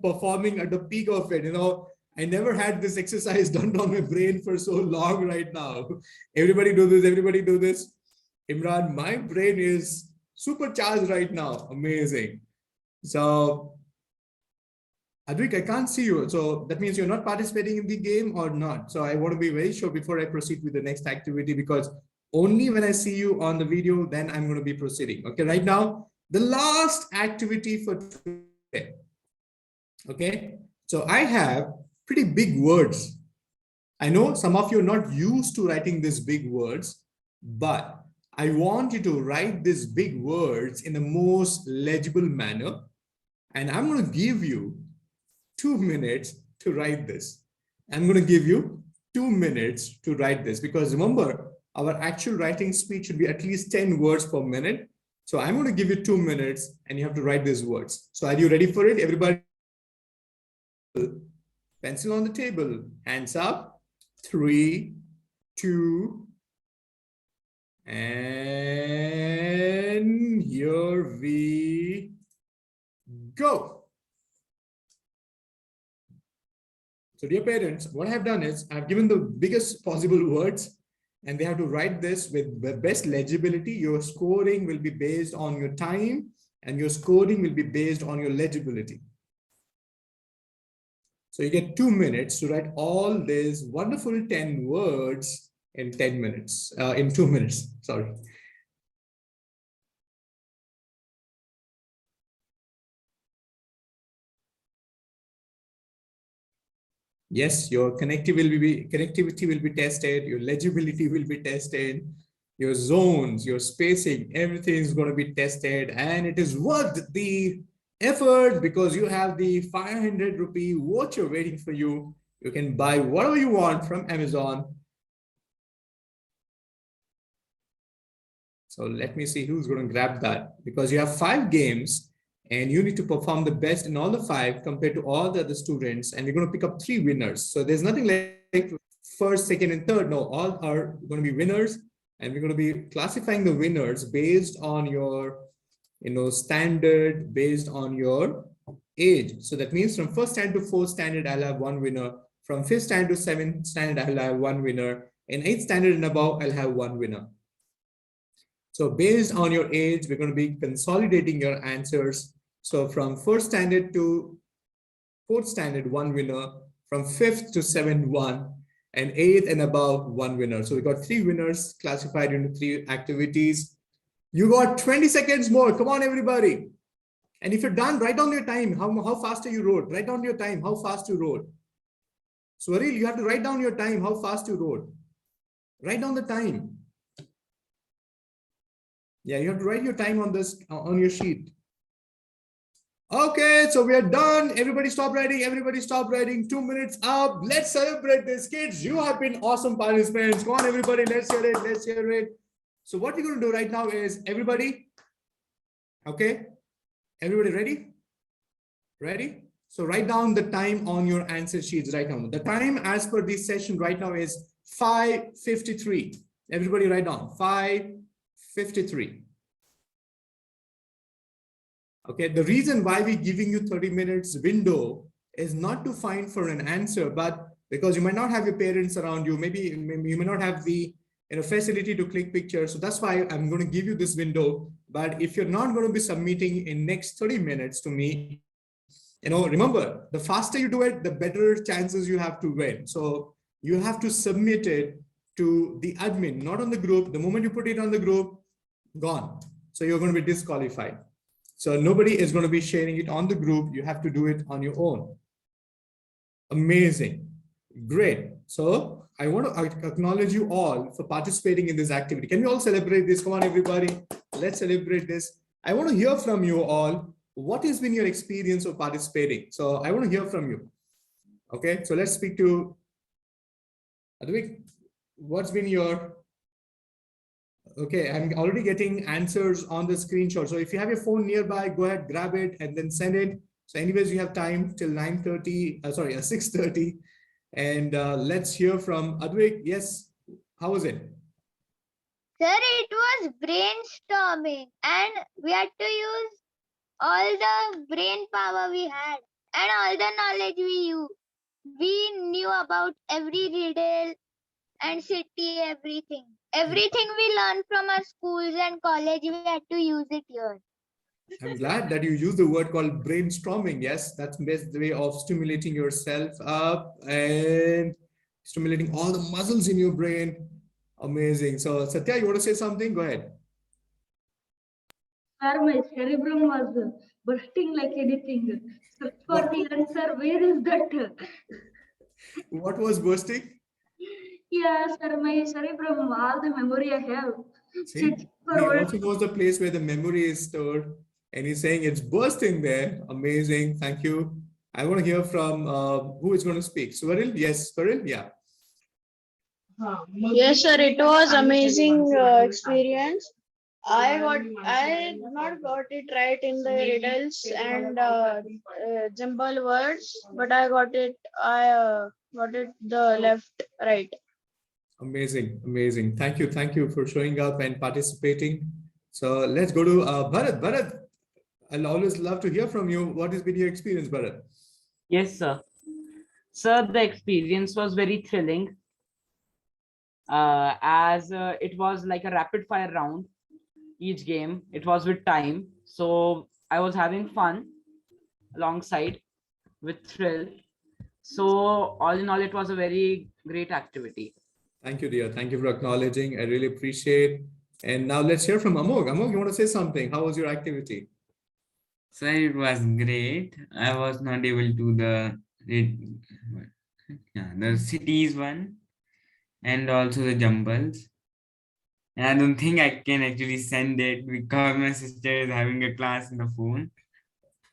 performing at the peak of it? I never had this exercise done on my brain for so long right now. Everybody do this. Everybody do this. Imran, my brain is supercharged right now. Amazing. So Advik, I can't see you. So that means you're not participating in the game or not. So I want to be very sure before I proceed with the next activity, because only when I see you on the video, then I'm going to be proceeding. Okay, right now, the last activity for today. Okay, so I have pretty big words. I know some of you are not used to writing these big words, but I want you to write these big words in the most legible manner. And I'm going to give you 2 minutes to write this. I'm going to give you 2 minutes to write this, because remember, our actual writing speed should be at least 10 words per minute. So I'm going to give you 2 minutes and you have to write these words. So are you ready for it? Everybody, pencil on the table, hands up, 3, 2, and here we go. So dear parents, what I have done is I've given the biggest possible words and they have to write this with the best legibility. Your scoring will be based on your time and your scoring will be based on your legibility. So you get 2 minutes to write all these wonderful 10 words in 10 minutes, in 2 minutes, sorry. Yes, your connectivity will be tested, your legibility will be tested, your zones, your spacing, everything is going to be tested, and it is worth the effort because you have the 500 rupee voucher waiting for you. You can buy whatever you want from Amazon. So let me see who's going to grab that, because you have 5 games and you need to perform the best in all the 5 compared to all the other students. And we're going to pick up 3 winners. So there's nothing like first, second, and third. No, all are going to be winners. And we're going to be classifying the winners based on your, standard, based on your age. So that means from 1st standard to 4th standard, I'll have 1 winner. From 5th standard to 7th standard, I'll have 1 winner. In 8th standard and above, I'll have 1 winner. So based on your age, we're going to be consolidating your answers. So from 1st standard to 4th standard, 1 winner. From 5th to 7th, 1. And 8th and above, 1 winner. So we got 3 winners classified into 3 activities. You got 20 seconds more. Come on, everybody. And if you're done, write down your time. How fast you wrote. Write down your time, how fast you wrote. Swaril, you have to write down your time, how fast you wrote. Write down the time. Yeah, you have to write your time on this, on your sheet. Okay, so we are done. Everybody stop writing. Everybody stop writing. 2 minutes up. Let's celebrate this, kids. You have been awesome participants. Come on, everybody. Let's hear it. Let's hear it. So what we're going to do right now is everybody. Okay. Everybody ready? Ready? So write down the time on your answer sheets right now. The time as per this session right now is 5:53. Everybody write down 5:53. Okay, the reason why we're giving you 30 minutes window is not to find for an answer, but because you might not have your parents around you, maybe you may not have the facility to click pictures. So that's why I'm going to give you this window. But if you're not going to be submitting in next 30 minutes to me, remember, the faster you do it, the better chances you have to win. So you have to submit it to the admin, not on the group. The moment you put it on the group, gone. So you're going to be disqualified. So nobody is going to be sharing it on the group. You have to do it on your own. Amazing. Great. So I want to acknowledge you all for participating in this activity. Can we all celebrate this? Come on, everybody. Let's celebrate this. I want to hear from you all. What has been your experience of participating? So I want to hear from you. Okay. So let's speak to Advik. What's been your Okay, I'm already getting answers on the screenshot. So if you have your phone nearby, go ahead, grab it and then send it. So anyways, you have time till 9:30, 6:30. And let's hear from Advik. Yes, how was it? Sir, it was brainstorming and we had to use all the brain power we had and all the knowledge we knew about every riddle and city, everything. Everything we learned from our schools and college, we had to use it here. I'm glad that you use the word called brainstorming. Yes, that's the best way of stimulating yourself up and stimulating all the muscles in your brain. Amazing. So Satya, you want to say something? Go ahead. Sir, my cerebrum was bursting like anything. Search for the answer. Where is that? What was bursting? Yeah, sir, my cerebrum, all the memory I have. See, Search for he where- also knows the place where the memory is stored, and he's saying it's bursting there. Amazing. Thank you. I want to hear from who is going to speak. Swaril? Yes, Swaril? Yeah. Yes, sir. It was amazing experience. I not got it right in the riddles and jumble words, but I got it. I got it the left right. Amazing. Amazing. Thank you. Thank you for showing up and participating. So let's go to Bharat. Bharat, I'll always love to hear from you. What has been your experience, Bharat? Yes, sir. Sir, the experience was very thrilling as it was like a rapid fire round. Each game, it was with time. So I was having fun alongside with thrill. So all in all, it was a very great activity. Thank you, dear. Thank you for acknowledging. I really appreciate. And now let's hear from Amog. Amog, you want to say something? How was your activity? Sir, it was great. I was not able to the cities one and also the jumbles. And I don't think I can actually send it because my sister is having a class in the phone.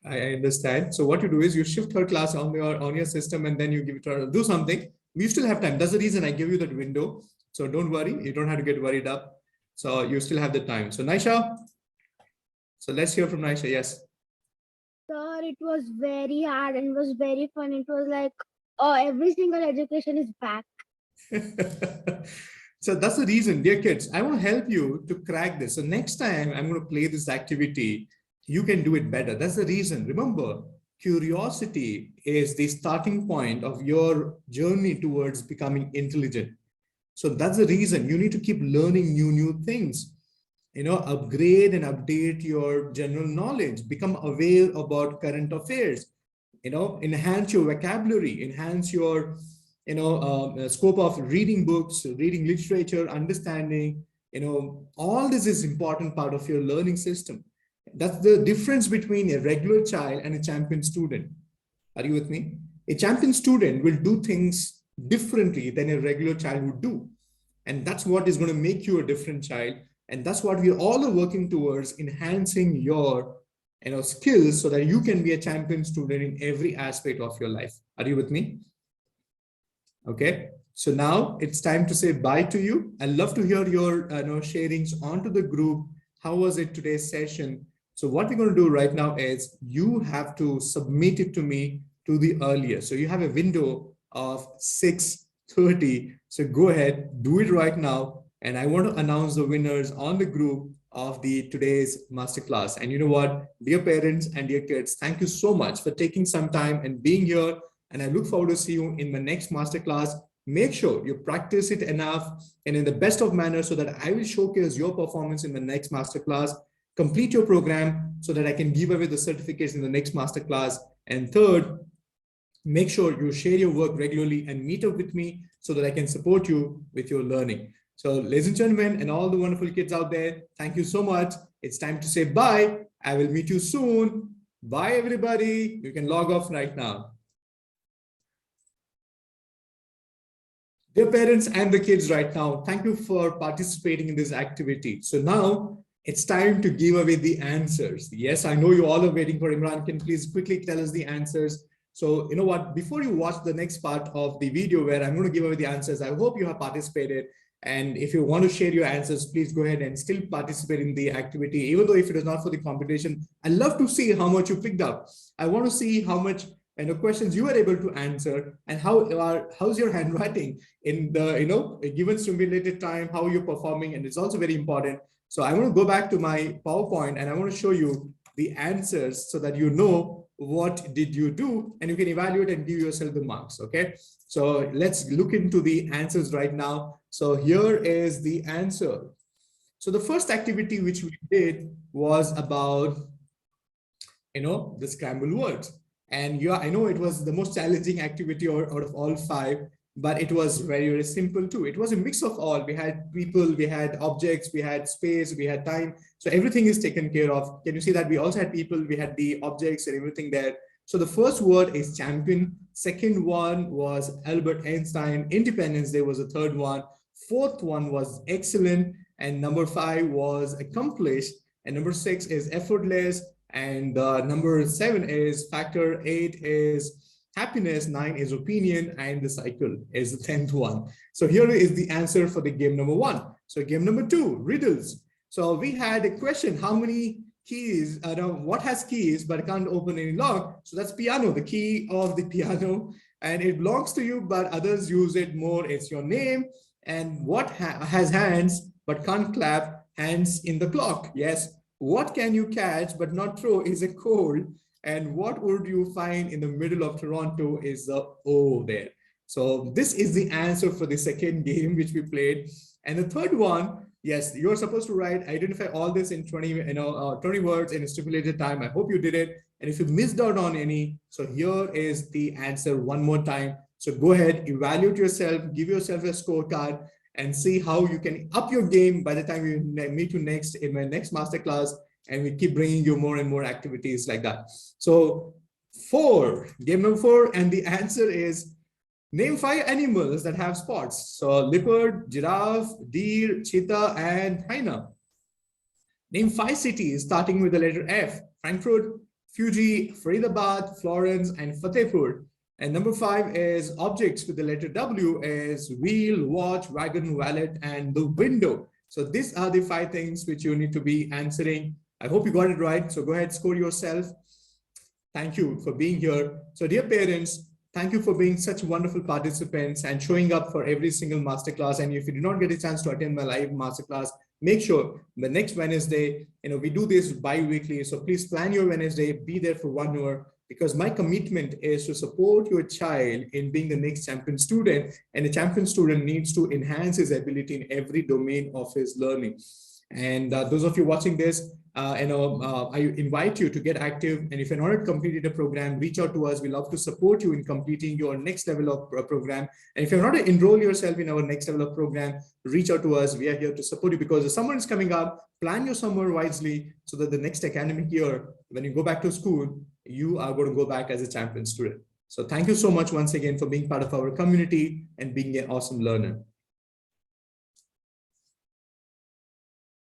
I understand. So what you do is you shift her class on your system and then you give it to her. Do something. We still have time. That's the reason I give you that window. So don't worry. You don't have to get worried up. So you still have the time. So Naisha. So let's hear from Naisha. Yes. Sir, it was very hard and it was very fun. It was like, oh, every single education is back. So that's the reason, dear kids, I want to help you to crack this. So next time I'm going to play this activity, you can do it better. That's the reason. Remember, curiosity is the starting point of your journey towards becoming intelligent. So that's the reason you need to keep learning new things. Upgrade and update your general knowledge, become aware about current affairs, enhance your vocabulary, enhance your scope of reading books, reading literature, understanding, all this is important part of your learning system. That's the difference between a regular child and a champion student. Are you with me? A champion student will do things differently than a regular child would do. And that's what is going to make you a different child. And that's what we all are working towards, enhancing your skills so that you can be a champion student in every aspect of your life. Are you with me? Okay, so now it's time to say bye to you. I'd love to hear your sharings onto the group. How was it today's session? So what we're going to do right now is you have to submit it to me to the earliest. So you have a window of 6:30. So go ahead, do it right now. And I want to announce the winners on the group of the today's masterclass. And you know what, dear parents and dear kids, thank you so much for taking some time and being here. And I look forward to see you in the next masterclass. Make sure you practice it enough and in the best of manner so that I will showcase your performance in the next masterclass. Complete your program so that I can give away the certificates in the next masterclass. And third, make sure you share your work regularly and meet up with me so that I can support you with your learning. So ladies and gentlemen, and all the wonderful kids out there, thank you so much. It's time to say bye. I will meet you soon. Bye, everybody. You can log off right now. Dear parents and the kids right now, thank you for participating in this activity. So now it's time to give away the answers. Yes, I know you all are waiting for Imran. Can please quickly tell us the answers? So you know what, before you watch the next part of the video where I'm going to give away the answers, I hope you have participated. And if you want to share your answers, please go ahead and still participate in the activity, even though if it is not for the competition. I love to see how much you picked up. I want to see how much questions you were able to answer, and how's your handwriting in the given stimulated time, how you're performing, and it's also very important. So I want to go back to my PowerPoint and I want to show you the answers so that you know what did you do, and you can evaluate and give yourself the marks. Okay, so let's look into the answers right now. So here is the answer. So the first activity which we did was about the scrambled words. And yeah, I know it was the most challenging activity out of all 5, but it was very, very simple too. It was a mix of all. We had people, we had objects, we had space, we had time. So everything is taken care of. Can you see that we also had people, we had the objects and everything there. So the first word is champion. Second one was Albert Einstein. Independence Day was the third one. Fourth one was excellent. And number 5 was accomplished. And number 6 is effortless. And number 7 is factor, 8 is happiness, 9 is opinion, and the cycle is the 10th one. So here is the answer for the game number 1. So game number 2, riddles. So we had a question, how many keys, what has keys but can't open any lock? So that's piano, the key of the piano, and it belongs to you, but others use it more. It's your name. And what has hands but can't clap? Hands in the clock. Yes. What can you catch but not throw is a cold. And what would you find in the middle of Toronto is the O there. So this is the answer for the second game which we played. And the third one, yes, you're supposed to identify all this in 20 words in a stipulated time. I hope you did it. And if you missed out on any, so here is the answer one more time. So go ahead, evaluate yourself, give yourself a scorecard, and see how you can up your game by the time we meet you next in my next masterclass, and we keep bringing you more and more activities like that. So game number 4, and the answer is name 5 animals that have spots. So leopard, giraffe, deer, cheetah, and hyena. Name 5 cities starting with the letter F: Frankfurt, Fuji, Faridabad, Florence, and Fatehpur. And number 5 is objects with the letter W is wheel, watch, wagon, wallet, and the window. So these are the 5 things which you need to be answering. I hope you got it right. So go ahead, score yourself. Thank you for being here. So dear parents, thank you for being such wonderful participants and showing up for every single masterclass. And if you did not get a chance to attend my live masterclass, make sure the next Wednesday, we do this bi-weekly. So please plan your Wednesday, be there for 1 hour. Because my commitment is to support your child in being the next champion student, and a champion student needs to enhance his ability in every domain of his learning. And those of you watching this, I invite you to get active. And if you're not yet completed a program, reach out to us. We love to support you in completing your next level of program. And if you're not enroll yourself in our next level of program, reach out to us. We are here to support you because the summer is coming up. Plan your summer wisely so that the next academic year, when you go back to school, you are going to go back as a champion student. So thank you so much once again for being part of our community and being an awesome learner.